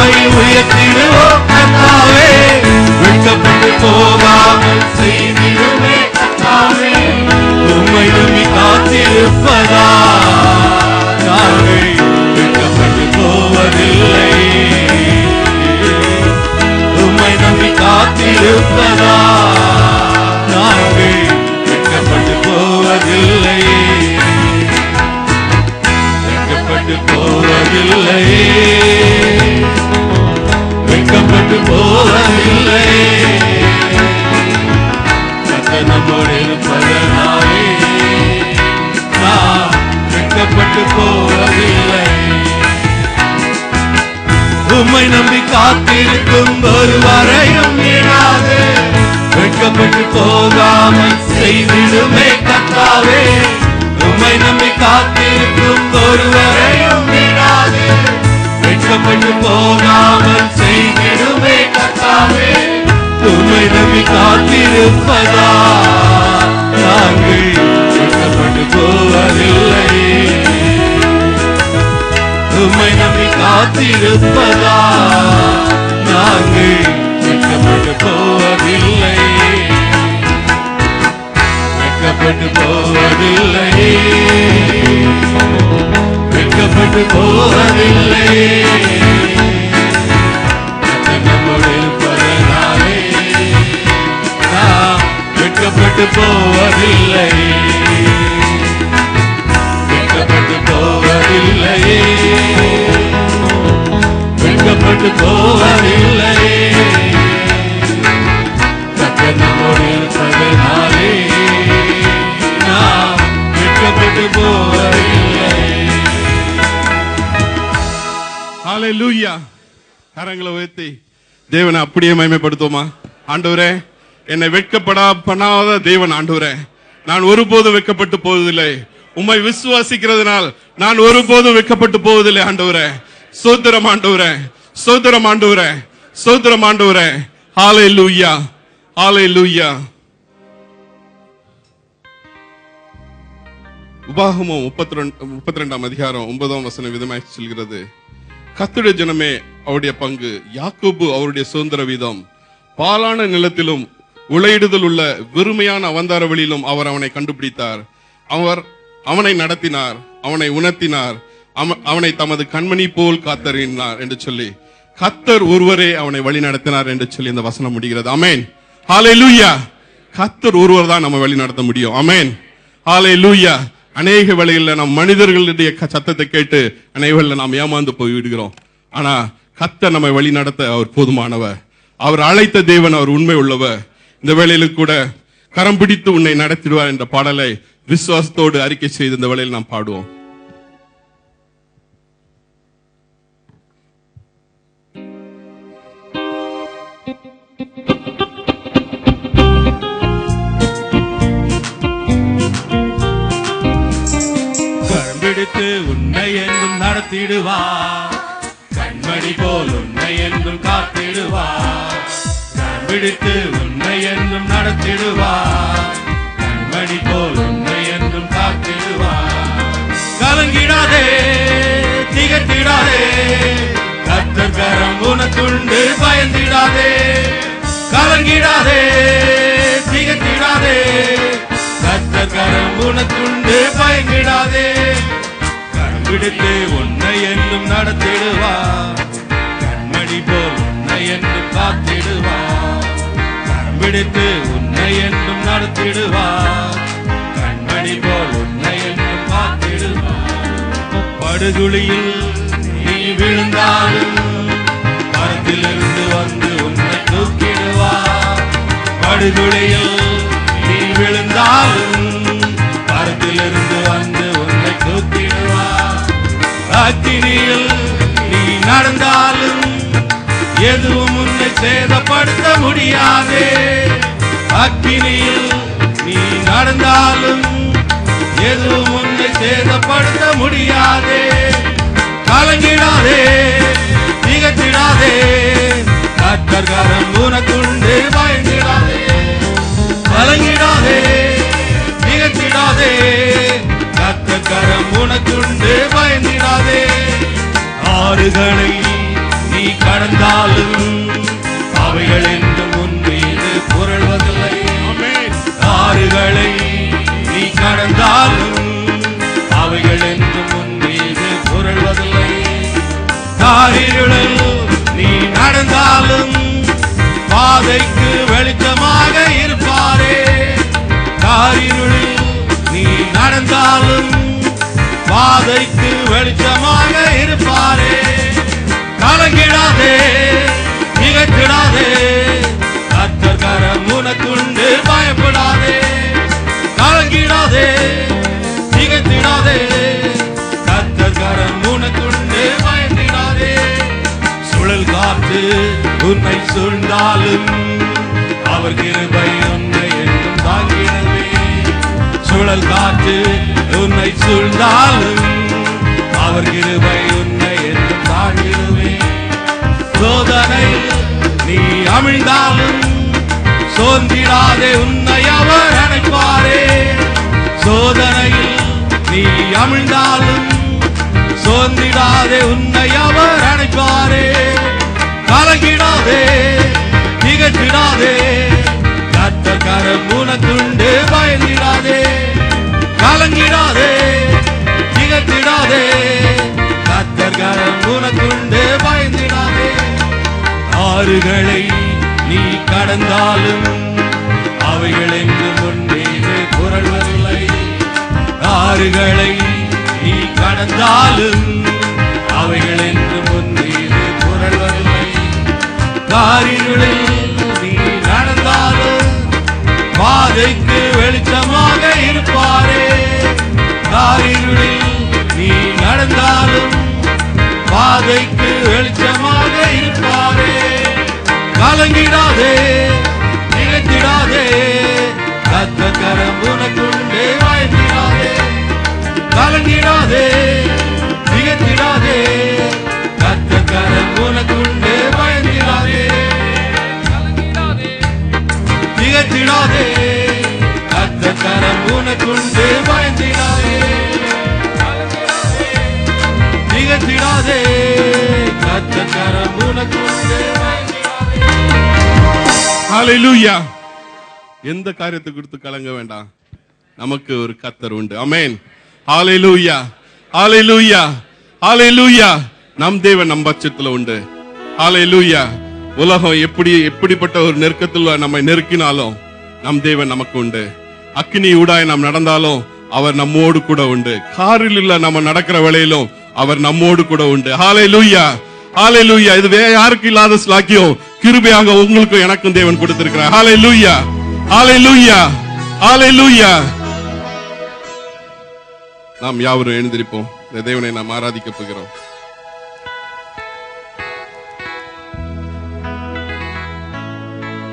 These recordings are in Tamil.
உம்மை உயர்த்திடுவோம் கர்த்தாவே, வெட்கப்பட்டு போகாமல் செய்திடுமே கர்த்தாவே. உம்மை நம்பி காத்திருப்பதா நாங்கள் வெட்கப்பட்டு போவதில்லை. உம்மை நம்பி காத்திருப்பதா நாங்கள் வெட்கப்பட்டு போவதில்லை. வெட்கப்பட்டு போவதில்லை. வெட்கப்பட்டு போவதில்லை. கர்த்தர் நம்மோடு இருப்பதனாலே நாம் வெட்கப்பட்டு போவதில்லை. உம்மை நம்பி காத்திருக்கும் ஒருவரையும் நீராது வெட்கப்பட்டு போகாமல் செய்திடுமே கர்த்தாவே. உம்மை நம்பி காத்திருக்கும் ஒருவரையும் நீராது வெட்கப்பட்டு போகாமல் செய்திடுமே கர்த்தாவே. உம்மை நம்பி காத்திருப்பதா நாங்கள் வெட்கப்பட்டு போவதில்லை. உம்மை நம்பி காத்திருப்பதா நாங்கள் வெட்கப்பட்டு போவதில்லை. வெட்கப்பட்டு போவதில்லை. வெட்கப்பட்டு போவதில்லை. நம்மோடு இருப்பதனாலே நாம் வெட்கப்பட்டு போவதில்லை. வெட்கப்பட்டு போவதில்லை. வெட்கப்பட்டு போவதில்லை. கர்த்தர் நம்மோடு இருப்பதனாலே நாம் வெட்கப்பட்டு போவதில்லை. ஹல்லேலூயா. கரங்களை உயர்த்தி தேவனை அப்படியே மகிமைப்படுத்துவோமா? ஆண்டவரே, என்னை பண்ணாத தேவன் ஆண்டவரே, நான் ஒருபோதும் வெட்கப்பட்டு போவதில்லை. உம்மை விசுவாசிக்கிறதுனால் நான் ஒருபோதும் வெட்கப்பட்டு போவதில்லை ஆண்டவரே. ஸ்தோத்திரம் ஆண்டவரே, ஸ்தோத்திரம் ஆண்டவரே, ஸ்தோத்திரம் ஆண்டவரே. ஹல்லேலூயா, ஹல்லேலூயா. உபாகமம் 32ஆம் அதிகாரம் 9ஆம் வசனம் விதமாய் சொல்கிறது, கர்த்தருடைய ஜனமே அவருடைய பங்கு, யாக்கோபு அவருடைய சுதந்திர வீதம். பாலான நிலத்திலும் உளையிடுதல் உள்ள வெறுமையான அவந்தார வழியிலும் அவர் அவனை கண்டுபிடித்தார். அவர் அவனை நடத்தினார், அவனை உணர்த்தினார், அவனை தமது கண்மணி போல் காத்தறினார் என்று சொல்லி கர்த்தர் ஒருவரே அவனை வழி நடத்தினார் என்று சொல்லி இந்த வசனம் முடிகிறது. ஆமென், ஹல்லேலூயா. கர்த்தர் ஒருவர் தான் நம்ம வழி நடத்த முடியும். ஆமென், ஹல்லேலூயா. அநேக வேளைகளில் நாம் மனிதர்களுடைய சத்தத்தை கேட்டு அநேக வேளையில் நாம் ஏமாந்து போய் விடுகிறோம். ஆனா கர்த்தர் நம்மை வழி நடத்த அவர் போதுமானவர். அவர் அழைத்த தேவன், அவர் உண்மை உள்ளவர். இந்த வேளையிலும் கூட கரம் பிடித்து உன்னை நடத்திடுவார் என்ற பாடலை விசுவாசத்தோடு அறிக்கை செய்து இந்த வேளையில் நாம் பாடுவோம். கரம்பிடித்து உன்னை என்றும் நடத்திடுவார், கண்மணி போல் உன்னை என்றும் காத்திடுவார். கரம்பிடித்து உன்னை என்றும் நடத்திடுவார், கண்மணி போல் உன்னை என்றும் காத்திடுவார். கலங்கிடாதே, திகட்டிடாதே, கர்த்தர் கரம் உனக்குண்டு, பயந்திடாதே. கலங்கிடாதே, திகட்டிடாதே, கர்த்தர் கரம் உனக்குண்டு, பயந்திடாதே. கரம் பிடித்து உன்னை என்றும் நடத்திடுவார், கண்மணி போல் உன்னை என்றும் காத்திடுவார். கரம் பிடித்து உன்னை என்றும் நடத்திடுவார், கண்மணி போல் உன்னை என்றும் காத்திடுவார். படுகுழியில் நீ விழுந்தாலும் மரத்திலிருந்து வந்து உன்னை தூக்கிடுவார். படுகுழியில் நீ விழுந்தாலும் மரத்திலிருந்து வந்து உன்னை தூக்கிடுவார். அக்கினியில் நீ நடந்தாலும் எதுவும் உன்னை சேதப்படுத்த முடியாதே. அக்கினியில் நீ நடந்தாலும் எதுவும் உன்னை சேதப்படுத்த முடியாதே. கலங்கிடாதே, திகட்டிடாதே, கர்த்தர் கரம் உனக்குண்டு, பயந்திடாதே. கலங்கிடாதே, திகட்டிடாதே, கர்த்தர் கரம் உனக்குண்டு, பயந்திடாதே. ஆறுகளை நீ கடந்து பாதைக்கு வெளிச்சமாக இருப்பாரே. காரிருளில் நீ நடந்தாலும் பாதைக்கு வெளிச்சமாக இருப்பாரே. கலங்கிடாதே, திகைத்திடாதே, கர்த்தர் கரம் உனக்குண்டு, பயப்படாதே. கலங்கிடாதே, திகைத்திடாதே, கர்த்தர் கரம் உனக்குண்டு, பயந்திடாதே. சுழல் காற்று உன்னை சூழ்ந்தாலும் அவர் கிருபை உன்னை என்றும் தாங்கிடவே. சுழல் காற்று உன்னை சூழ்ந்தாலும் அவர் கிருபை உன்னை என்றும் தாங்கிடவே. சோதனை நீ அமிழ்ந்தாலும் சோர்ந்திடாதே, உன்னை அவர் அணைப்பாரே. சோதனையில் நீ அமிழ்ந்தாலும் சோர்ந்திடாதே, உன்னை அவர் அணைப்பாரே. கலங்கிடாதே, திகைத்திடாதே, கர்த்தர் கரம் உனக்குண்டு, பயந்திடாதே. கலங்கிடாதே, திகைத்திடாதே, கர்த்தர் கரம் உனக்குண்டு, பயந்திடாதே. ஆறுகளை நீ கடந்தாலும் அவைகள் என்று முன்னீது புரள்வதில்லை. ஆறுகளை நீ கடந்தாலும் அவைகள் என்று முன்னீது புரள்வதில்லை. காரிருளில் நீ நடந்தாலும் பாதைக்கு வெளிச்சமாக இருப்பாரே. காரிருளில் நீ நடந்தாலும் பாதைக்கு வெளிச்சமாக இருப்பாரே. கலங்கிடாதே, திகைத்திடாதே, கர்த்தர் கரம் உனக்குண்டு, பயந்திடாதே. கலங்கிடாதே, திகைத்திடாதே, கர்த்தர் கரம் உனக்குண்டு, பயந்திடாதே. திகைத்திடாதே, கர்த்தர் கரம் உனக்குண்டு, பயந்திடாதே. திகைத்திடாதே, கர்த்தர் கரம் உனக்குண்டு, பயந்திடாதே. ஹல்லேலூயா. எந்த காரியத்தை குறித்து கலங்க வேண்டாம், நமக்கு ஒரு கர்த்தர் உண்டு. ஆமென். ஹல்லேலூயா, ஹல்லேலூயா, ஹல்லேலூயா. நம் தேவன் நம் பட்சத்துல உண்டு. ஹல்லேலூயா. உலகம் எப்படிப்பட்ட ஒரு நெருக்கத்தில் நம்மை நெருக்கினாலும் நம் தேவன் நமக்கு உண்டு. அக்கினி ஊடாய் நாம் நடந்தாலும் அவர் நம்மோடு கூட உண்டு. காரில் இல்ல நம்ம நடக்கிற வேளையிலும் அவர் நம்மோடு கூட உண்டு. ஹல்லேலூயா, ஹல்லேலூயா. இது வேற யாருக்கு இல்லாத ஸ்லாக்கியம், கிருபையாக உங்களுக்கும் எனக்கும் தேவன் கொடுத்திருக்கிறார். ஹல்லேலூயா, ஹல்லேலூயா, ஹல்லேலூயா. நாம் யாவரும் எழுந்திருப்போம். இந்த தேவனை நாம் ஆராதிக்க போகிறோம்.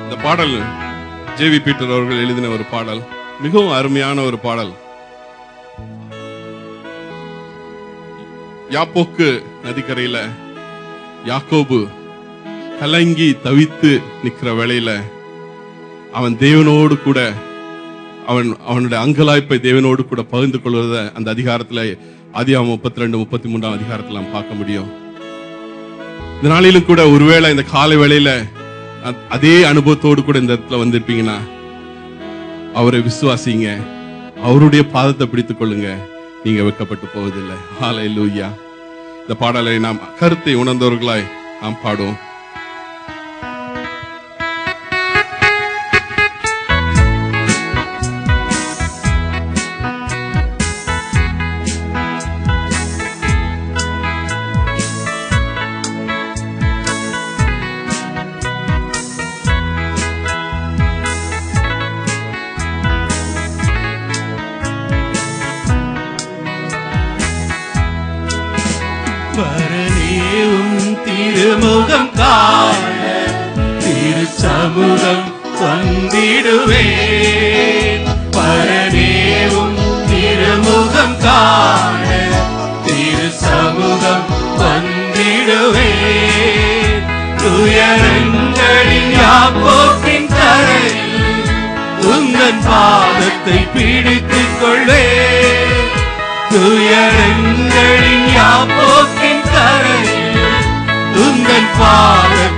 இந்த பாடல் ஜேவி பீட்டர் அவர்கள் எழுதின ஒரு பாடல், மிகவும் அருமையான ஒரு பாடல். யாப்போக்கு நதிக்கரையில யாக்கோபு கலங்கி தவித்து நிக்கிற வேளையில அவன் தேவனோடு கூட அவனுடைய அங்கலாய்ப்பை தேவனோடு கூட பகிர்ந்து கொள்வத அந்த அதிகாரத்துல ஆதியாகமம் 32-33 அதிகாரத்துல நாம் பார்க்க முடியும். இந்த நாளிலும் கூட ஒருவேளை இந்த காலை வேளையில அதே அனுபவத்தோடு கூட இந்த இடத்துல வந்திருப்பீங்கன்னா அவரை விசுவாசிங்க, அவருடைய பாதத்தை பிடித்துக் கொள்ளுங்க, நீங்க வெட்கப்பட்டு போவதில்லை. ஹல்லேலூயா. இந்த பாடலை நாம் கருத்தை உணர்ந்தவர்களாய் நாம் பாடுவோம். திருமுகம் காண திருச்சமூகம் வந்திடுவேன். பரனேவும் திருமுகம் காண திருச்சமூகம் வந்திடுவேன். துயரங்களின் யாக்கோபின் கரையில் உங்கள் பாதத்தை பிடித்துக் கொள்வேன். துயரங்களின் யாக்கோபின் கரையில் உங்கள் பாதத்தை